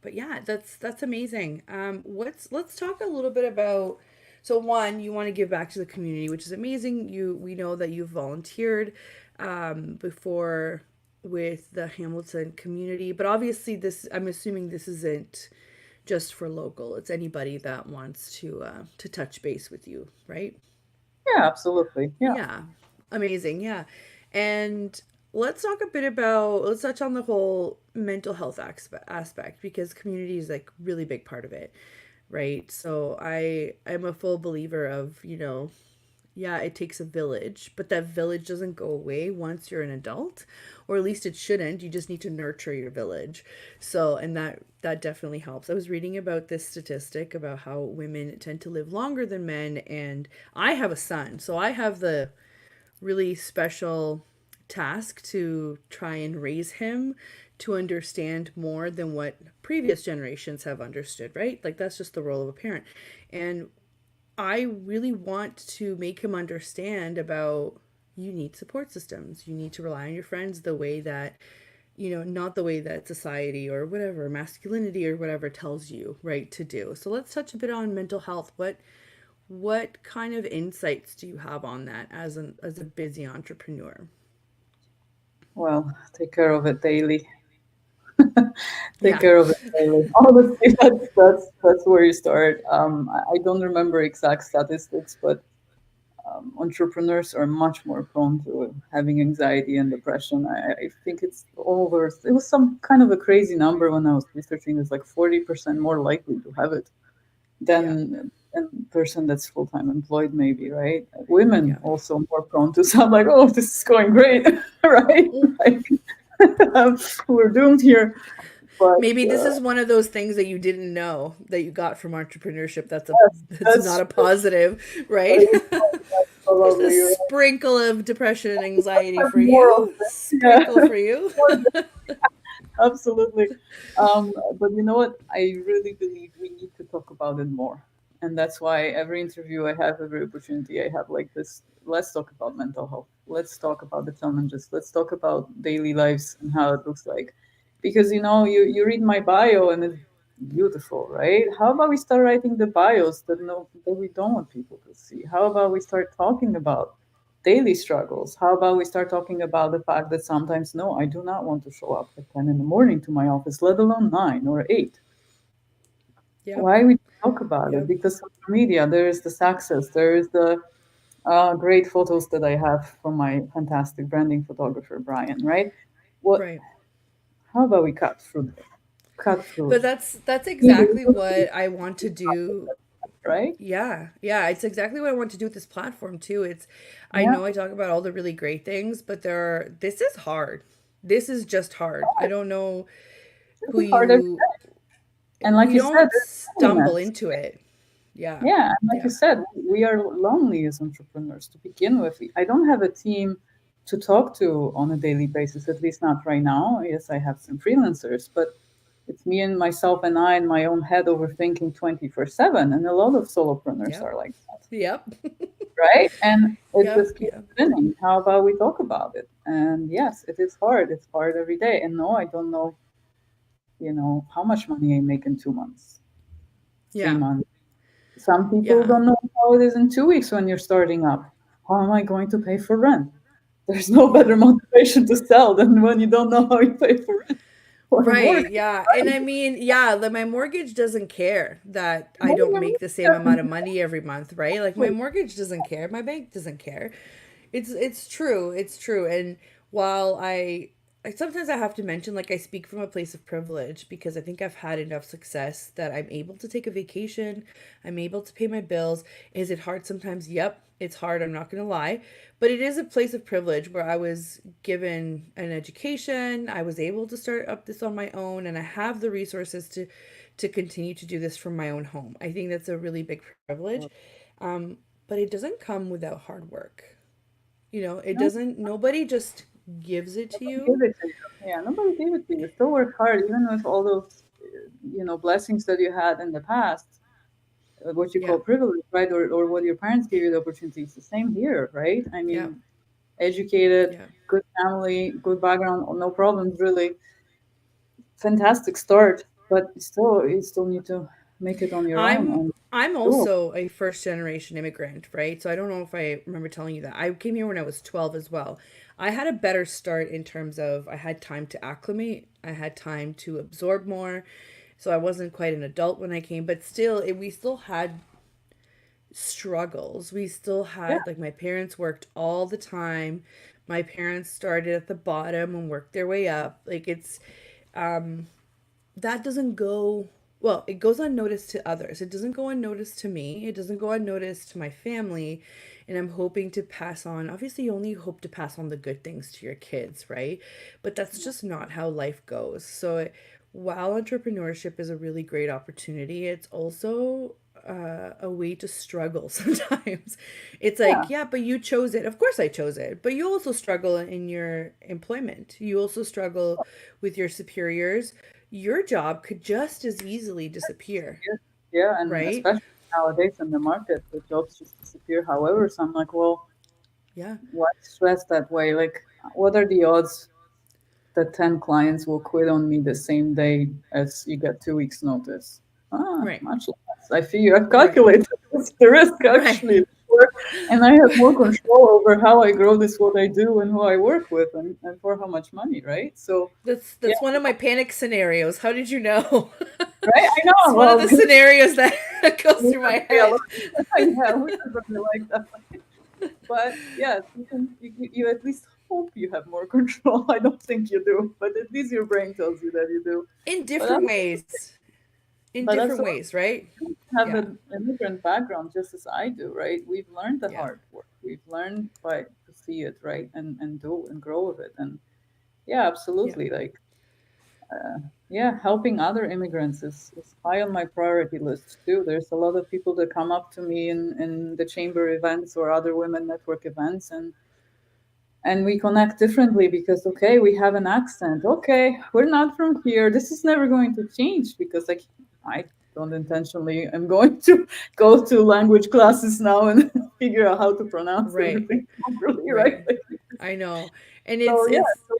But yeah, that's amazing. Let's talk a little bit about. So one, you want to give back to the community, which is amazing. We know that you've volunteered before with the Hamilton community, but obviously this, I'm assuming this isn't just for local. It's anybody that wants to touch base with you, right? Yeah, absolutely. Yeah. Yeah. Amazing. Yeah. And let's touch on the whole mental health aspect because community is like really big part of it, right? So I'm a full believer of, yeah, it takes a village, but that village doesn't go away once you're an adult, or at least it shouldn't. You just need to nurture your village. So, and that definitely helps. I was reading about this statistic about how women tend to live longer than men, and I have a son, so I have the really special task to try and raise him to understand more than what previous generations have understood, right? Like that's just the role of a parent. And I really want to make him understand about you need support systems. You need to rely on your friends the way that, not the way that society or whatever, masculinity or whatever tells you, right, to do. So let's touch a bit on mental health. What kind of insights do you have on that as a busy entrepreneur? Well, take care of it daily. Take Yeah. care of it daily. Honestly, that's where you start. I don't remember exact statistics, but entrepreneurs are much more prone to having anxiety and depression. I think it's over. It was some kind of a crazy number when I was researching. It's like 40% more likely to have it Yeah. than a person that's full time employed, maybe, right? Women Yeah. also more prone to sound like, oh, this is going great, right? Like, we're doomed here. But Maybe this is one of those things that you didn't know that you got from entrepreneurship. yes, That's that's not a true. positive, That right? is that's There's a probably right. sprinkle of depression and anxiety for More of you. it. Yeah. Sprinkle for you. Absolutely. But you know what? I really believe we need to talk about it more. And that's why every interview I have, every opportunity I have like this, let's talk about mental health. Let's talk about the challenges. Let's talk about daily lives and how it looks like. Because you read my bio and it's beautiful, right? How about we start writing the bios that no that we don't want people to see? How about we start talking about daily struggles? How about we start talking about the fact that sometimes, no, I do not want to show up at 10 in the morning to my office, let alone 9 or 8. Yep. Why we talk about it? Yep. Because social media, there is the success, there is the great photos that I have from my fantastic branding photographer, Brian, right? What? Right. How about we cut through it? Cut through But it. that's See the exactly real thing, what I want to do. right? Yeah, yeah, it's exactly what I want to do with this platform too. It's I Yeah. know I talk about all the really great things, but this is hard. This is just hard. I don't know This who is hard every you day. And like we you said, don't there's stumble loneliness. into it. Yeah. Yeah, and like you Yeah. said, we are lonely as entrepreneurs to begin with. I don't have a team to talk to on a daily basis, at least not right now. Yes, I have some freelancers, but it's me and myself and I in my own head overthinking 24/7. And a lot of solopreneurs Yep. are like that, Yep. right? And it Yep. just keeps Yep. spinning. How about we talk about it? And yes, it is hard. It's hard every day. And no, I don't know, how much money I make in 2 months, three Yeah. months. Some people Yeah. don't know how it is in 2 weeks when you're starting up. How am I going to pay for rent? There's no Yeah. better motivation to sell than when you don't know how you pay for rent or Right, mortgage. yeah. And I mean, yeah, like my mortgage doesn't care that I Maybe don't I make need the same to amount of money every month, right? Like my mortgage doesn't care, my bank doesn't care. It's true. It's true. And while I sometimes I have to mention like I speak from a place of privilege because I think I've had enough success that I'm able to take a vacation, I'm able to pay my bills. Is it hard sometimes? Yep, it's hard, I'm not going to lie. But it is a place of privilege where I was given an education, I was able to start up this on my own and I have the resources to continue to do this from my own home. I think that's a really big privilege. Um, but it doesn't come without hard work. It No, doesn't, nobody just gives it to nobody gave you. it to you. Yeah, nobody gave it to you. Still work hard, even with all those, blessings that you had in the past. What you Yeah. call privilege, right? Or what your parents gave you the opportunity. It's the same here, right? I Yeah. mean, educated, Yeah. good family, good background, no problems really. Fantastic start, but still, you still need to make it on your own I'm and I'm do it. also a first generation immigrant, right? So I don't know if I remember telling you that. I came here when I was 12 as well. I had a better start in terms of I had time to acclimate. I had time to absorb more. So I wasn't quite an adult when I came, but still we still had struggles. We still Yeah, had like my parents worked all the time. My parents started at the bottom and worked their way up. Like it's that doesn't go well, it goes unnoticed to others. It doesn't go unnoticed to me. It doesn't go unnoticed to my family. And I'm hoping to pass on, obviously, you only hope to pass on the good things to your kids, right? But that's just not how life goes. So, while entrepreneurship is a really great opportunity, it's also a way to struggle sometimes. It's yeah, like, yeah, but you chose it. Of course, I chose it. But you also struggle in your employment. You also struggle with your superiors. Your job could just as easily disappear, yeah, yeah, and right? especially nowadays in the market, the jobs just disappear. However, so I'm like, well, Yeah, why stress that way? Like, what are the odds that 10 clients will quit on me the same day as you get 2 weeks notice? right, Much less. I figure I've right, calculated what's the risk right, actually. work, and I have more control over how I grow this, what I do, and who I work with, and for how much money, right? So, yeah, That's one of my panic scenarios. How did you know? right. I It's know. one of Well, the because scenarios that goes we through have my to be head. alone. Yeah, we have to be like that. But yes, you at least hope you have more control. I don't think you do, but at least your brain tells you that you do. In But different that's ways. In but different that's ways, right? have Yeah. an immigrant background just as I do, right? We've learned the Yeah. hard work. We've learned by to see it, right, and do and grow with it. And yeah, Yeah. absolutely. Like, yeah, helping other immigrants is high on my priority list too. There's a lot of people that come up to me in the chamber events or other women network events, and we connect differently because okay, we have an accent, okay, we're not from here, this is never going to change because like I don't intentionally am going to go to language classes now and figure out how to pronounce Right. everything properly, right? Right. I know. And So yeah, so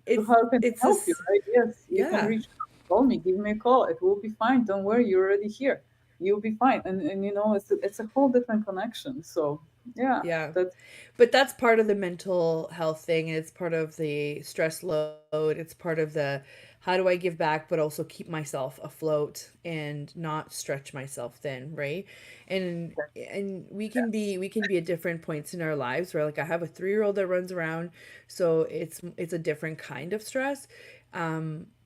it's how can I it's help you, this right? Yes, you can yeah. reach out, call me, give me a call, it will be fine, don't worry, you're already here, you'll be fine. And you know, it's a whole different connection. So yeah, Yeah. that's But that's part of the mental health thing, and it's part of the stress load. It's part of the how do I give back but also keep myself afloat and not stretch myself thin, right? And we can be at different points in our lives where like I have a 3-year-old that runs around, so it's a different kind of stress.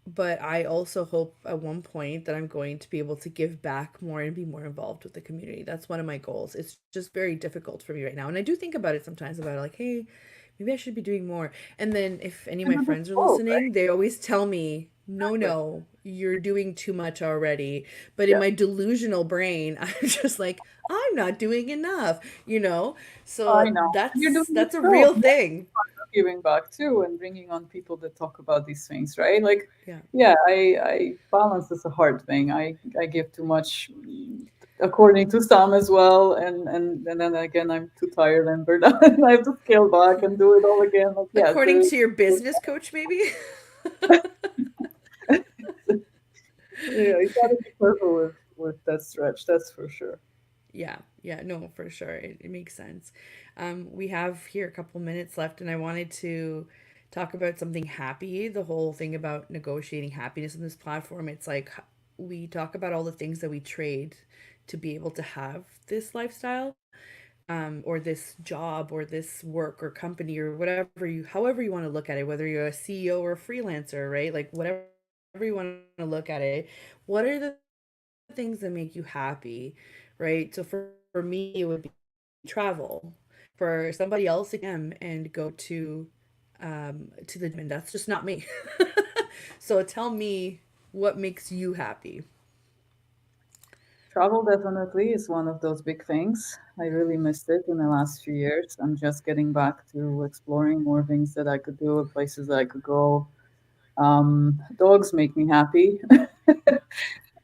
But I also hope at one point that I'm going to be able to give back more and be more involved with the community. That's one of my goals. It's just very difficult for me right now. And I do think about it sometimes about like, hey, maybe I should be doing more. And then if any of my another friends are goal, listening, right? they always tell me, no, Exactly. no, you're doing too much already. But in Yeah. my delusional brain, I'm just like, I'm not doing enough, you know? I So know. And you're doing it that's a too. real Yeah, thing. giving back too and bringing on people that talk about these things, right? Like, Yeah. yeah, I balance is a hard thing. I give too much, according to some as well, and then again I'm too tired and burnt out, and I have to scale back and do it all again. Like, yeah, According to your business coach, maybe? yeah, you gotta be careful with that stretch. That's for sure. Yeah, yeah, no, for sure. It makes sense. We have here a couple minutes left, and I wanted to talk about something happy. The whole thing about negotiating happiness on this platform. It's like we talk about all the things that we trade to be able to have this lifestyle, or this job, or this work, or company, or whatever however you want to look at it, whether you're a CEO or a freelancer, right? Like whatever you want to look at it. What are the things that make you happy, right? So for me, it would be travel. For somebody else, it and go to the gym, and that's just not me. So tell me what makes you happy. Travel definitely is one of those big things. I really missed it in the last few years. I'm just getting back to exploring more things that I could do, places that I could go. Dogs make me happy.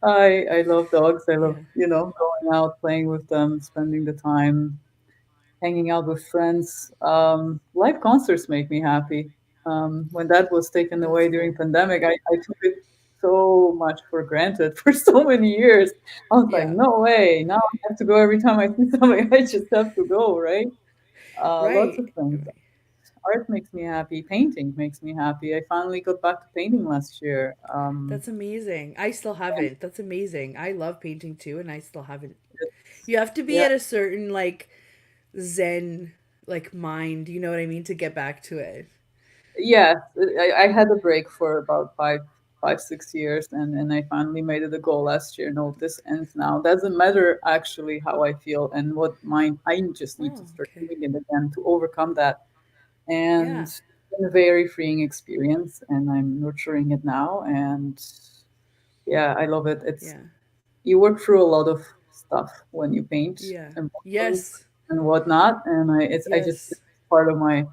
I love dogs. I love, Yeah. going out, playing with them, spending the time, hanging out with friends. Live concerts make me happy. When that was taken That's away during cool. pandemic, I took it so much for granted for so many years. I was like, Yeah. no way. Now I have to go every time I see somebody. I just have to go, right? Lots of Right. things. Art makes me happy. Painting makes me happy. I finally got back to painting last year. That's amazing. I still And haven't. That's amazing. I love painting too, and I still haven't. it's, You have to be yeah, at a certain like zen like mind, you know what I mean, to get back to it. yeah. I had a break for about 6 years, and I finally made it a goal last year. No, this ends now. Doesn't matter actually how I feel and what mind. I just need to Oh, start okay. doing it again to overcome that. And Yeah. it's been a very freeing experience, and I'm nurturing it now. And yeah, I love it. It's Yeah. You work through a lot of stuff when you paint, Yeah. emotions Yes. and whatnot, and I just it's Yes. part of my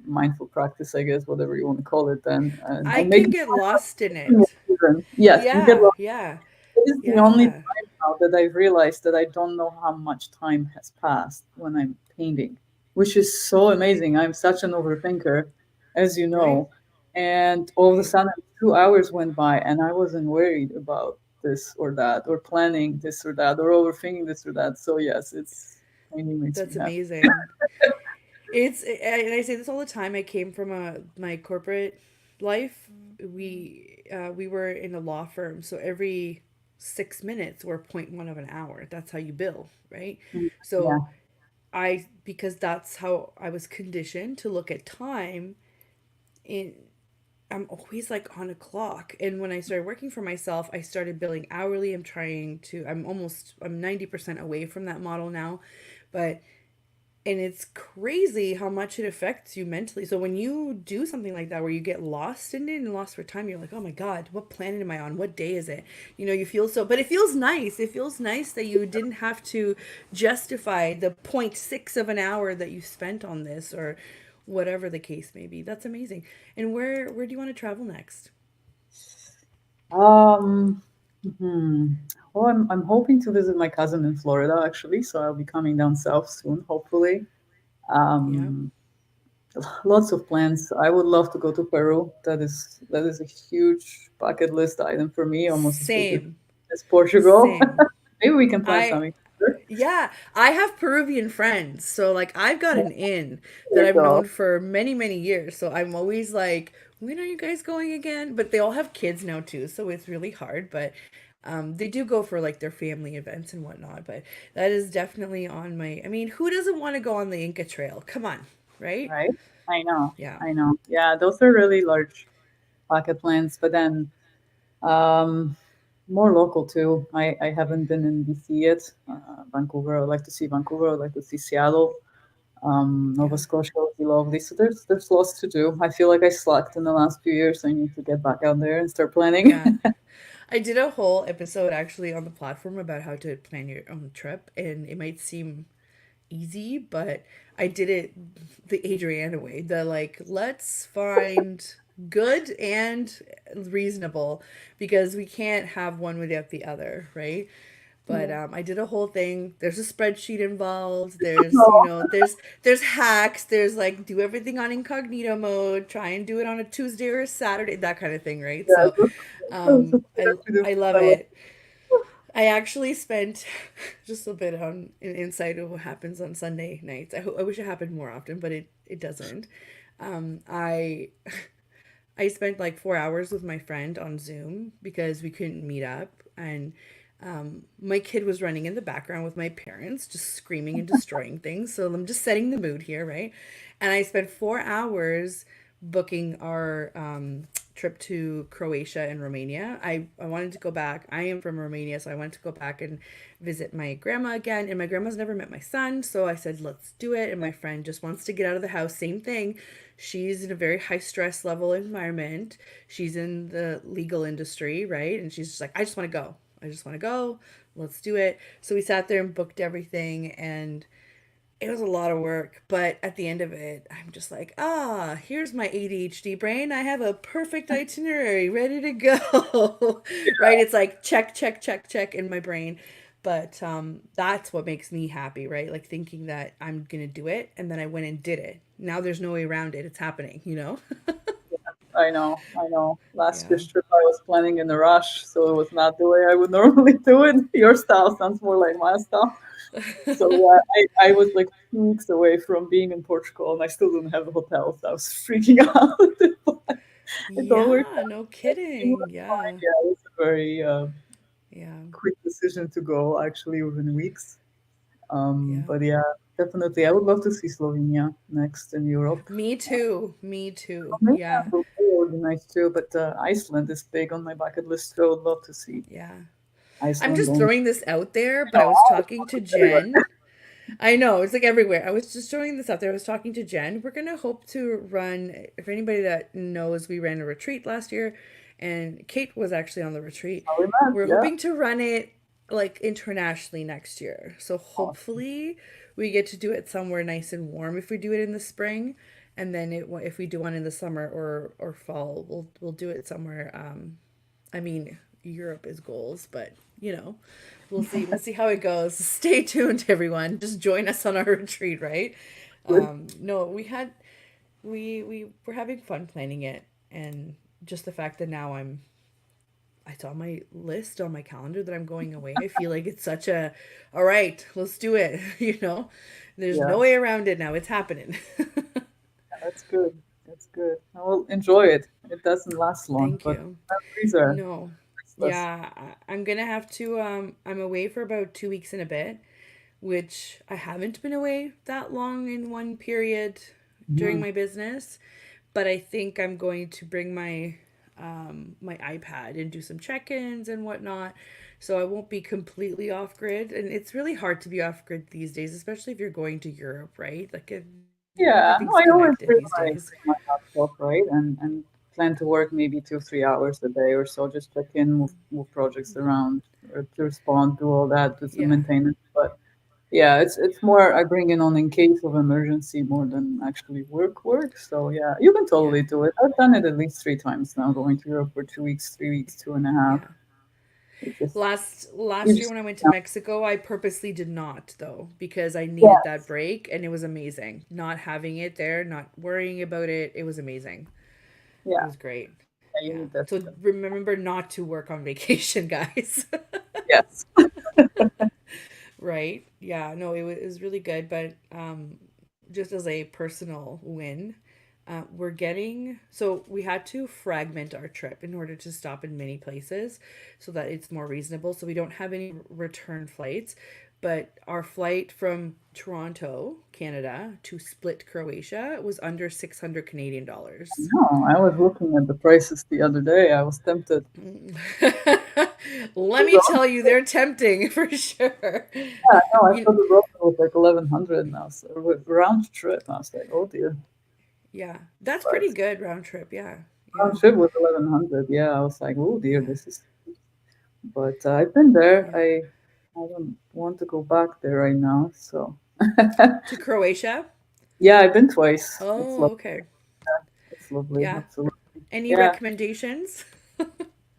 mindful practice, I guess, whatever you want to call it. Then I and make can it get lost in fun. it. Even. Yes, you get Yeah. lost. Yeah. It is the only Yeah. time now that I've realized that I don't know how much time has passed when I'm painting, which is so amazing. I'm such an overthinker, as you Right. know. And all of a Right. sudden, 2 hours went by, and I wasn't worried about this or that, or planning this or that, or overthinking this or that. So, yes, it's. training makes me That's happy. amazing. And I say this all the time. I came from my corporate life. We were in a law firm, so every 6 minutes were point one of an hour. That's how you bill, right? Mm, So yeah. because that's how I was conditioned to look at time. In I'm always like on a clock. And when I started working for myself, I started billing hourly. I'm 90% away from that model now, but and it's crazy how much it affects you mentally. So when you do something like that where you get lost in it and lost for time, you're like, "Oh my god, what planet am I on? What day is it?" You feel so, but it feels nice. It feels nice that you didn't have to justify the point six of an hour that you spent on this or whatever the case may be. That's amazing. And where do you want to travel next? Um, hmm. Well, I'm hoping to visit my cousin in Florida actually, so I'll be coming down south soon, hopefully. Yeah. Um, Lots of plans. I would love to go to Peru. That is a huge bucket list item for me, almost as big Same. as Portugal. Same. Maybe we can plan I something together. Yeah, I have Peruvian friends. So like I've got an in that There you I've go. known for many, many years. So I'm always like, when are you guys going again? But they all have kids now too, so it's really hard. But they do go for like their family events and whatnot. But that is definitely on my. I mean, who doesn't want to go on the Inca Trail? Come on, right? Right? I know. Yeah, I know. Yeah, those are really large bucket plans. But then um, more local too. I haven't been in BC yet. Vancouver. I'd like to see Vancouver. I'd like to see Seattle. Nova yeah, Scotia would be lovely. So there's lots to do. I feel like I slacked in the last few years. I need to get back out there and start planning. yeah. I did a whole episode actually on the platform about how to plan your own trip, and it might seem easy, but I did it the Adriana way. The like, let's find good and reasonable because we can't have one without the other, right? But Yeah. I did a whole thing. There's a spreadsheet involved. There's No, there's hacks. There's like do everything on incognito mode. Try and do it on a Tuesday or a Saturday. That kind of thing, right? yeah, So those are I to do. I love I love. it. I actually spent just a bit on an insight of what happens on Sunday nights. I wish it happened more often, but it doesn't. I I spent like 4 hours with my friend on Zoom because we couldn't meet up, and my kid was running in the background with my parents, just screaming and destroying things. So I'm just setting the mood here, right? And I spent 4 hours booking our trip to Croatia and Romania. I wanted to go back. I am from Romania, so I wanted to go back and visit my grandma again. And my grandma's never met my son, so I said, let's do it. And my friend just wants to get out of the house. Same thing. She's in a very high stress level environment. She's in the legal industry, right? And she's just like, I just want to go. I just want to go. Let's do it. So we sat there and booked everything, and it was a lot of work, but at the end of it, I'm just like, here's my ADHD brain. I have a perfect itinerary ready to go. Right? It's like check, check, check, check in my brain. But that's what makes me happy, right? Like thinking that I'm gonna do it, and then I went and did it. Now there's no way around it. It's happening, you know? I know, I know. Last Yeah. year's trip I was planning in a rush, so it was not the way I would normally do it. Your style sounds more like my style. So yeah, I was like 2 weeks away from being in Portugal, and I still didn't have a hotel, so I was freaking out. But it all worked Yeah, out. no Everything kidding. was fine. Yeah. Yeah, it was a very Yeah. quick decision to go, actually, within weeks. Yeah. But yeah, definitely, I would love to see Slovenia next in Europe. Me too. Me too. Maybe Yeah. Bulgaria would be nice too, but Iceland is big on my bucket list, so I would love to see Yeah. I'm Iceland just only. throwing this out there, I but I know, was I talking to was everywhere. Jen. I know, it's like everywhere. I was just throwing this out there. I was talking to Jen. We're going to hope to run, if anybody that knows, we ran a retreat last year, and Kate was actually on the retreat. How we met, We're yeah. hoping to run it like internationally next year. So Awesome. hopefully we get to do it somewhere nice and warm if we do it in the spring. And then if we do one in the summer or fall, we'll do it somewhere. I mean, Europe is goals, but we'll see. We'll see how it goes. Stay tuned, everyone. Just join us on our retreat, right? Good. No, we were having fun planning it, and just the fact that now it's on my list on my calendar that I'm going away. I feel like it's such a, all right, let's do it. There's Yeah, no way around it now. It's happening. that's good. That's good. I will enjoy it. It doesn't last long, Thank but you. memories are No. priceless. Yeah, I'm gonna have to I'm away for about 2 weeks and a bit, which I haven't been away that long in one period during Mhm. my business, but I think I'm going to bring my iPad and do some check-ins and whatnot, so I won't be completely off grid. And it's really hard to be off grid these days, especially if you're going to Europe, right? Like Yeah, no, everything's I always connected bring these my days. bring my laptop, right, and plan to work maybe 2 3 hours a day or so. Just check in, move projects around, or to respond, do all that, do some Yeah, maintenance. But yeah, it's more I bring it on in case of emergency more than actually work. So yeah, you can yeah, totally do it. I've done it at least 3 times now, going to Europe for 2 weeks, 3 weeks, two and a half. yeah. It just you Last year just when I went to Mexico, I purposely did not though because I needed that yes, break and it was amazing. Not having it there, not worrying about it, it was amazing. It yeah, was great. yeah, you Yeah. need that So freedom. remember not to work on vacation, guys. Yes. Right? Yeah, no, it was really good, but just as a personal win, we're getting so we had to fragment our trip in order to stop in many places so that it's more reasonable. So we don't have any return flights, but our flight from Toronto, Canada to Split, Croatia was under 600 Canadian dollars. No, I was looking at the prices the other day. I was tempted. Let me tell you, they're tempting for sure. Yeah, no, I You, saw the road was like 1100 now, so with round trip. I was like, oh dear. yeah, that's But pretty good round trip. Yeah, yeah, round trip was 1100. Yeah, I was like, oh dear, yeah, this is. But I've been there. yeah. I don't want to go back there right now. So To Croatia? yeah, I've been twice. It's Oh, lovely. okay. It's lovely. Yeah. Absolutely. Any Yeah, recommendations?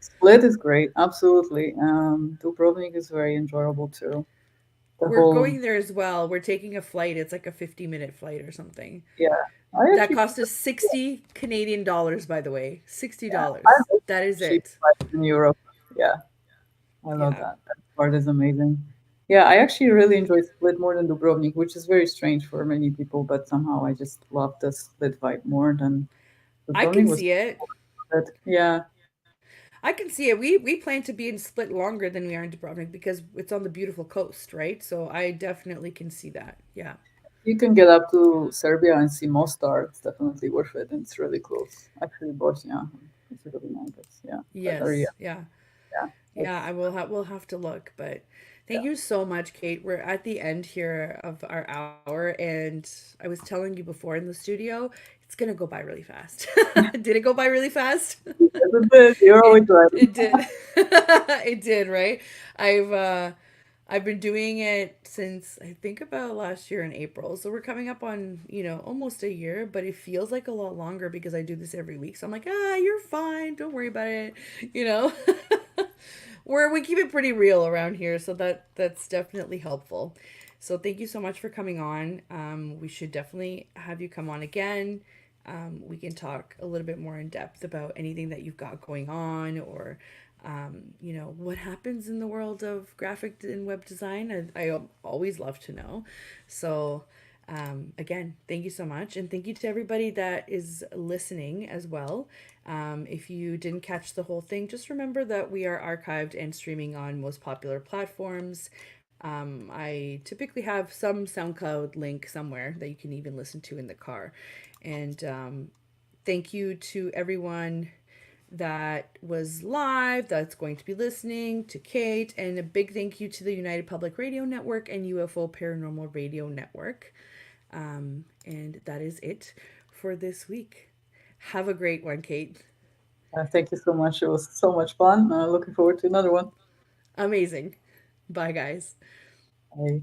Split is great. Absolutely. Dubrovnik is very enjoyable too. The We're whole going there as well. We're taking a flight. It's like a 50-minute flight or something. yeah. I That actually cost us 60 Canadian dollars, by the way. yeah. I $60. love That is cheap it. flights in Europe. Yeah. I love Yeah. that. That part is amazing. Yeah, I actually really enjoy Split more than Dubrovnik, which is very strange for many people, but somehow I just love the Split vibe more than I Dubrovnik can was see it. good. Yeah, I can see it. We plan to be in Split longer than we are in Dubrovnik because it's on the beautiful coast, right? So I definitely can see that. Yeah. you can get up to Serbia and see Mostar. It's definitely worth it, and it's really close. Actually, Bosnia, Herzegovina, I guess. Yeah, that area. Yes. Yeah. Yeah, Yeah, it's we'll have to look, but thank yeah. you so much, Kate. We're at the end here of our hour, and I was telling you before in the studio, it's gonna go by really fast. Did it go by really fast? It's a bit. You're always right. It did. It did, right? I've uh I've been doing it since I think about last year in April. So we're coming up on, almost a year, but it feels like a lot longer because I do this every week. So I'm like, you're fine. Don't worry about it. You know? We keep it pretty real around here, so that's definitely helpful. So thank you so much for coming on. We should definitely have you come on again. We can talk a little bit more in depth about anything that you've got going on, or what happens in the world of graphic and web design. I always love to know. So again, thank you so much. And thank you to everybody that is listening as well. If you didn't catch the whole thing, just remember that we are archived and streaming on most popular platforms. I typically have some SoundCloud link somewhere that you can even listen to in the car. And thank you to everyone that was live, that's going to be listening, to Kate, and a big thank you to the United Public Radio Network and UFO Paranormal Radio Network. And that is it for this week. Have a great one, Kate. Thank you so much. It was so much fun. Looking forward to another one. Amazing. Bye, guys. Bye.